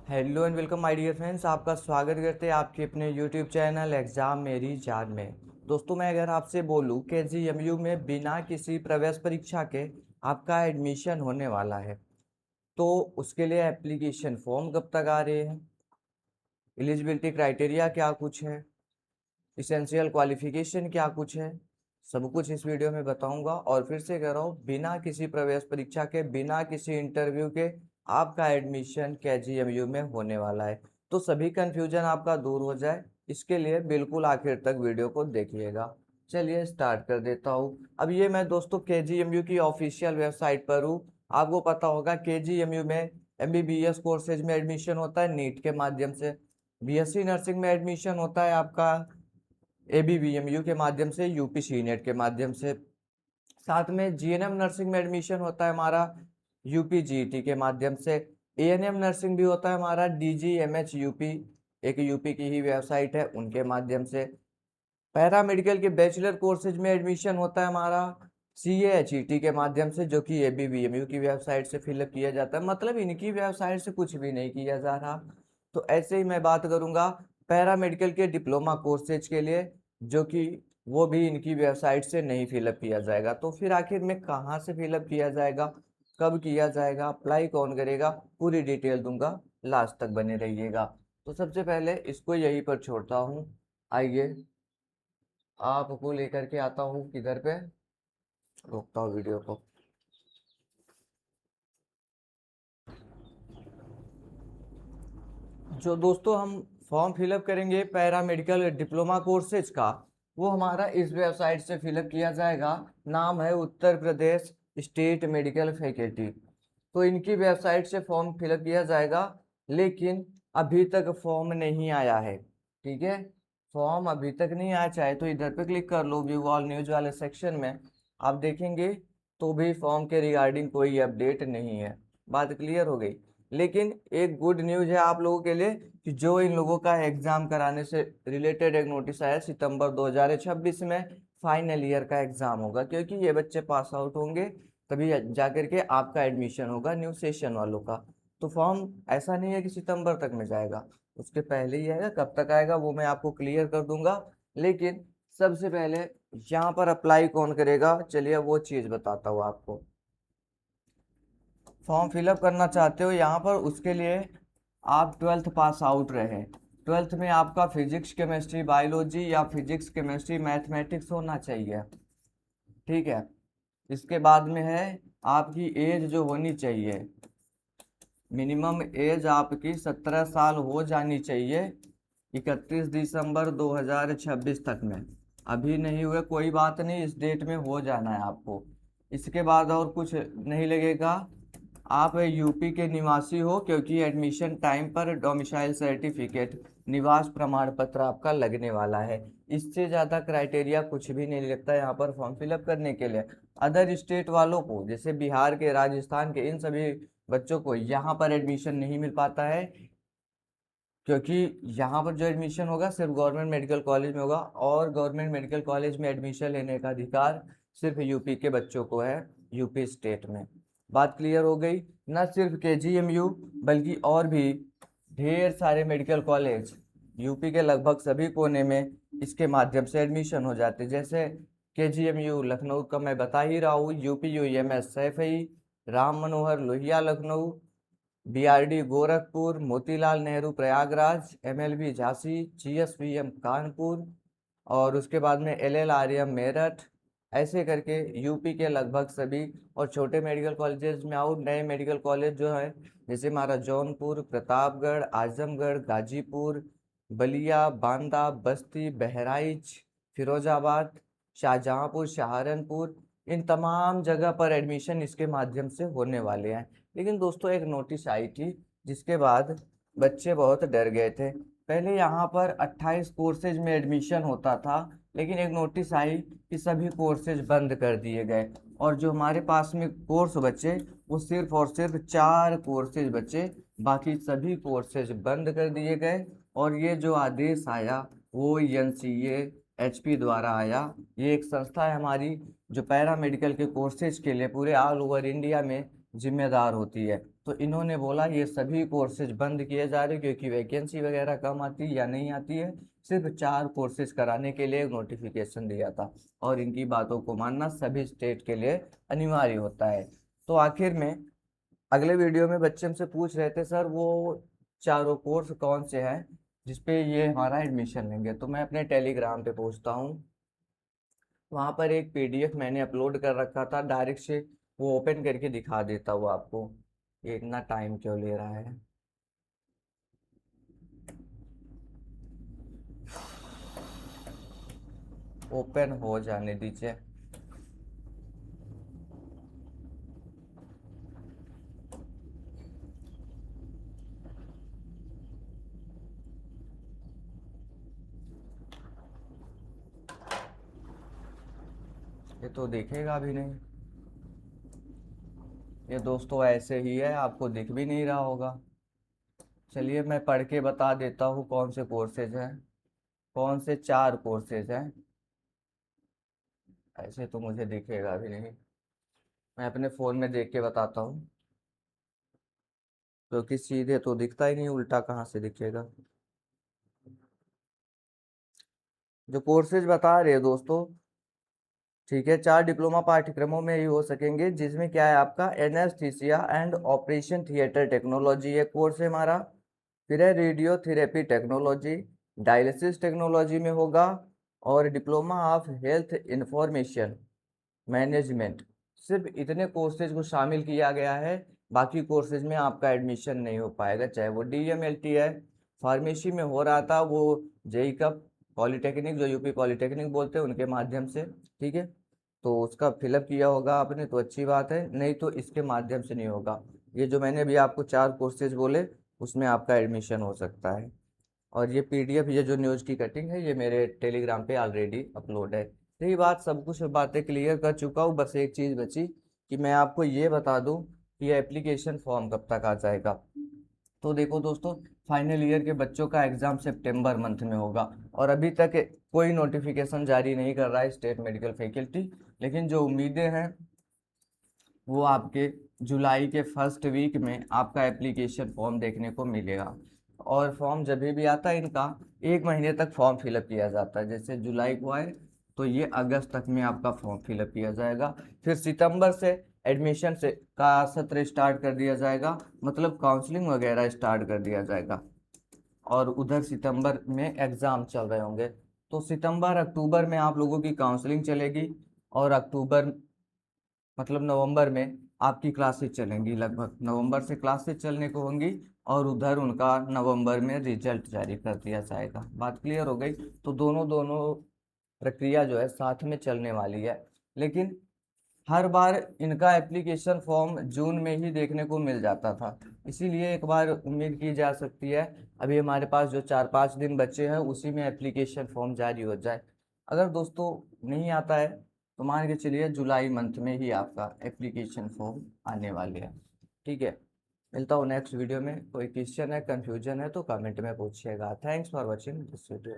Hello and welcome my dear friends. आपका स्वागत करते हैं आपके अपने यूट्यूब चैनल एग्ज़ाम मेरी जान में। दोस्तों, मैं अगर आपसे बोलूं कि जीएमयू में बिना किसी प्रवेश परीक्षा के आपका एडमिशन होने वाला है, तो उसके लिए एप्लीकेशन फॉर्म कब तक आ रहे हैं, एलिजिबिलिटी क्राइटेरिया क्या कुछ है, इसेंशियल क्वालिफिकेशन क्या कुछ है, सब कुछ इस वीडियो में बताऊंगा। और फिर से कह रहा हूँ, बिना किसी प्रवेश परीक्षा के, बिना किसी इंटरव्यू के आपका एडमिशन केजीएमयू में होने वाला है। तो सभी कंफ्यूजन आपका दूर हो जाए, इसके लिए बिल्कुल आखिर तक वीडियो को देखिएगा। चलिए स्टार्ट कर देता हूँ। अब ये मैं दोस्तों केजीएमयू की ऑफिशियल वेबसाइट पर हूँ। आपको पता होगा केजीएमयू में एमबीबीएस कोर्सेज में एडमिशन होता है नीट के माध्यम से, बीएससी नर्सिंग में एडमिशन होता है आपका एबीवीएमयू के माध्यम से, यूपी सीनेट के माध्यम से। साथ में जीएनएम नर्सिंग में एडमिशन होता है हमारा यूपी जीईटी के माध्यम से। एएनएम नर्सिंग भी होता है हमारा डीजीएमएच यूपी, एक यूपी की ही वेबसाइट है, उनके माध्यम से। पैरामेडिकल के बैचलर कोर्सेज में एडमिशन होता है हमारा सीएएचईटी के माध्यम से, जो कि एबीवीएमयू की वेबसाइट से फिलअप किया जाता है। मतलब इनकी वेबसाइट से कुछ भी नहीं किया जा रहा। तो ऐसे ही मैं बात करूंगा पैरामेडिकल के डिप्लोमा कोर्सेज के लिए, जो कि वो भी इनकी वेबसाइट से नहीं फिलअप किया जाएगा। तो फिर आखिर में कहाँ से फिलअप किया जाएगा, कब किया जाएगा, अप्लाई कौन करेगा, पूरी डिटेल दूंगा, लास्ट तक बने रहिएगा। तो सबसे पहले इसको यहीं पर छोड़ता हूँ। आइए आपको लेकर के आता हूँ किधर पे, रोकता हूँ वीडियो को। जो दोस्तों हम फॉर्म फिलअप करेंगे पैरामेडिकल डिप्लोमा कोर्सेज का, वो हमारा इस वेबसाइट से फिलअप किया जाएगा। नाम है Uttar Pradesh state medical faculty. तो इनकी वेबसाइट से फॉर्म फिलअप किया जाएगा, लेकिन अभी तक फॉर्म नहीं आया है। ठीक है, फॉर्म अभी तक नहीं आया। चाहे तो इधर पे क्लिक कर लो, व्यू ऑल न्यूज वाले सेक्शन में आप देखेंगे तो भी फॉर्म के रिगार्डिंग कोई अपडेट नहीं है। बात क्लियर हो गई। लेकिन एक गुड न्यूज है आप लोगों के लिए कि जो इन लोगों का एग्जाम कराने से रिलेटेड एक नोटिस आया सितंबर 2026 में फाइनल ईयर का एग्जाम होगा, क्योंकि ये बच्चे पास आउट होंगे तभी जाकर के आपका एडमिशन होगा न्यू सेशन वालों का। तो फॉर्म ऐसा नहीं है कि सितंबर तक में जाएगा, उसके पहले ही आएगा। कब तक आएगा वो मैं आपको क्लियर कर दूंगा। लेकिन सबसे पहले यहाँ पर अप्लाई कौन करेगा, चलिए वो चीज़ बताता हूँ आपको। फॉर्म फिलअप करना चाहते हो यहाँ पर, उसके लिए आप 12th पास आउट रहे। 12th में आपका फिजिक्स केमिस्ट्री बायोलॉजी या फिजिक्स केमिस्ट्री मैथमेटिक्स होना चाहिए। ठीक है, इसके बाद में है आपकी एज जो होनी चाहिए, मिनिमम एज आपकी 17 साल हो जानी चाहिए 31 दिसंबर 2026 तक में। अभी नहीं हुए कोई बात नहीं, इस डेट में हो जाना है आपको। इसके बाद और कुछ नहीं लगेगा। आप यूपी के निवासी हो, क्योंकि एडमिशन टाइम पर डोमिसाइल सर्टिफिकेट, निवास प्रमाण पत्र आपका लगने वाला है। इससे ज़्यादा क्राइटेरिया कुछ भी नहीं लगता यहाँ पर फॉर्म फिलअप करने के लिए। अदर स्टेट वालों को, जैसे बिहार के, राजस्थान के, इन सभी बच्चों को यहाँ पर एडमिशन नहीं मिल पाता है, क्योंकि यहाँ पर जो एडमिशन होगा सिर्फ गवर्नमेंट मेडिकल कॉलेज में होगा, और गवर्नमेंट मेडिकल कॉलेज में एडमिशन लेने का अधिकार सिर्फ यूपी के बच्चों को है, यूपी स्टेट में। बात क्लियर हो गई। न सिर्फ केजीएमयू बल्कि और भी ढेर सारे मेडिकल कॉलेज यूपी के लगभग सभी कोने में इसके माध्यम से एडमिशन हो जाते हैं। जैसे केजीएमयू लखनऊ का मैं बता ही रहा हूँ, UP UMS Saifai, Ram Manohar Lohia Lucknow, BRD Gorakhpur, Motilal Nehru Prayagraj, MLB Jhansi, GSVM Kanpur, और उसके बाद में एलएलआरएम मेरठ। ऐसे करके यूपी के लगभग सभी। और छोटे मेडिकल कॉलेजेस में आउट नए मेडिकल कॉलेज जो है, जैसे हमारा जौनपुर, प्रतापगढ़, आजमगढ़, गाजीपुर, बलिया, बांदा, बस्ती, बहराइच, फिरोजाबाद, शाहजहांपुर, सहारनपुर, इन तमाम जगह पर एडमिशन इसके माध्यम से होने वाले हैं। लेकिन दोस्तों एक नोटिस आई थी, जिसके बाद बच्चे बहुत डर गए थे। पहले यहाँ पर 28 कोर्सेज में एडमिशन होता था, लेकिन एक नोटिस आई कि सभी कोर्सेज बंद कर दिए गए, और जो हमारे पास में कोर्स बचे वो सिर्फ और सिर्फ 4 कोर्सेज बचे, बाकी सभी कोर्सेज बंद कर दिए गए। और ये जो आदेश आया वो एनसीए एचपी द्वारा आया। ये एक संस्था है हमारी जो पैरामेडिकल के कोर्सेज के लिए पूरे ऑल ओवर इंडिया में जिम्मेदार होती है। तो इन्होंने बोला ये सभी कोर्सेज बंद किए जा रहे क्योंकि वैकेंसी वगैरह कम आती या नहीं आती है। सिर्फ 4 कोर्सेज कराने के लिए नोटिफिकेशन दिया था और इनकी बातों को मानना सभी स्टेट के लिए अनिवार्य होता है। तो आखिर में अगले वीडियो में बच्चे हमसे पूछ रहे थे सर वो चारों कोर्स कौन से हैं जिसपे ये हमारा एडमिशन लेंगे। तो मैं अपने टेलीग्राम पे पूछता हूँ, वहाँ पर एक पीडीएफ मैंने अपलोड कर रखा था, डायरेक्ट से वो ओपन करके दिखा देता हूँ आपको। ये इतना टाइम क्यों ले रहा है। ओपन हो जाने दीजिए। ये तो दिखेगा भी नहीं। ये दोस्तों ऐसे ही है, आपको दिख भी नहीं रहा होगा। चलिए मैं पढ़ के बता देता हूँ कौन से कोर्सेज हैं, कौन से 4 कोर्सेज हैं। ऐसे तो मुझे दिखेगा भी नहीं, मैं अपने फ़ोन में देख के बताता हूँ क्योंकि सीधे तो दिखता ही नहीं, उल्टा कहाँ से दिखेगा। जो कोर्सेज बता रहे हैं दोस्तों, ठीक है, 4 डिप्लोमा पाठ्यक्रमों में ही हो सकेंगे, जिसमें क्या है आपका anaesthesia and operation theatre technology एक कोर्स है हमारा। फिर है radio therapy technology, dialysis technology में होगा, और diploma of health information management. सिर्फ इतने कोर्सेज को शामिल किया गया है, बाकी कोर्सेज में आपका एडमिशन नहीं हो पाएगा, चाहे वो डीएमएलटी है, फार्मेसी में हो रहा था वो, जेई का पॉलिटेक्निक जो यूपी पॉलिटेक्निक बोलते हैं उनके माध्यम से, ठीक है। तो उसका फिलअप किया होगा आपने तो अच्छी बात है, नहीं तो इसके माध्यम से नहीं होगा। ये जो मैंने अभी आपको 4 कोर्सेज बोले उसमें आपका एडमिशन हो सकता है। और ये पीडीएफ, ये जो न्यूज़ की कटिंग है, ये मेरे टेलीग्राम पे ऑलरेडी अपलोड है। यही बात, सब कुछ बातें क्लियर कर चुका हूँ, बस एक चीज़ बची कि मैं आपको ये बता दूँ कि ये एप्लीकेशन फॉर्म कब तक आ जाएगा। तो देखो दोस्तों, फाइनल ईयर के बच्चों का एग्ज़ाम सितंबर मंथ में होगा और अभी तक कोई नोटिफिकेशन जारी नहीं कर रहा है स्टेट मेडिकल फैकल्टी। लेकिन जो उम्मीदें हैं वो आपके जुलाई के फर्स्ट वीक में आपका एप्लीकेशन फॉर्म देखने को मिलेगा। और फॉर्म जब भी आता है इनका 1 महीने तक फॉर्म फिलअप किया जाता है, जैसे जुलाई को आए तो ये अगस्त तक में आपका फॉर्म फिलअप किया जाएगा। फिर सितंबर से एडमिशन से का सत्र स्टार्ट कर दिया जाएगा, मतलब काउंसलिंग वगैरह स्टार्ट कर दिया जाएगा। और उधर सितंबर में एग्ज़ाम चल रहे होंगे। तो सितंबर अक्टूबर में आप लोगों की काउंसलिंग चलेगी और अक्टूबर मतलब नवंबर में आपकी क्लासेस चलेंगी, लगभग नवंबर से क्लासेस चलने को होंगी और उधर उनका नवंबर में रिजल्ट जारी कर दिया जाएगा। बात क्लियर हो गई। तो दोनों दोनों प्रक्रिया जो है साथ में चलने वाली है। लेकिन हर बार इनका एप्लीकेशन फॉर्म जून में ही देखने को मिल जाता था, इसीलिए एक बार उम्मीद की जा सकती है अभी हमारे पास जो 4-5 दिन बचे हैं उसी में एप्लीकेशन फॉर्म जारी हो जाए। अगर दोस्तों नहीं आता है तो मान के चलिए जुलाई मंथ में ही आपका एप्लीकेशन फॉर्म आने वाले हैं, ठीक है। मिलता हूँ नेक्स्ट वीडियो में। कोई क्वेश्चन है, कन्फ्यूजन है तो कमेंट में पूछिएगा। Thanks for watching this video.